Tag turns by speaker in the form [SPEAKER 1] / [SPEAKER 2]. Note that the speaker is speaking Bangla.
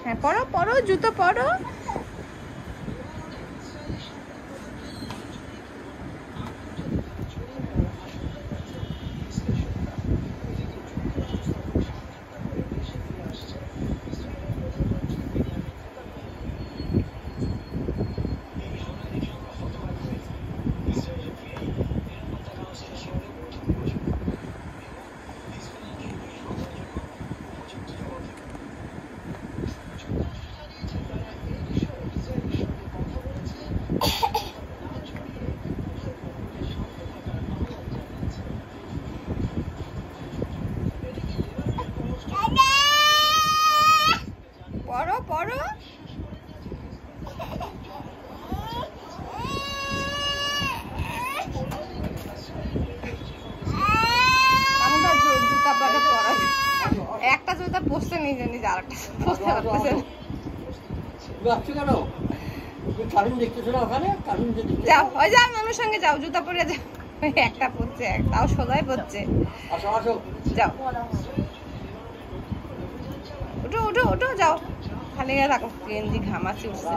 [SPEAKER 1] হ্যাঁ পরো পরো, জুতো পরো। পরো পরো। জুতা পরে পরা, একটা জুতা পরতে নিজে নিজে আর একটা পরতে পারতেছে না। যাও ওই যাও মামার সঙ্গে যাও, জুতা পরে যাও। একটা পরছে, একটাও সোজাই পরছে। যাও উঠো উঠো উঠো, যাও। খালি থাকো, গেঞ্জি ঘামাচি উঠছে।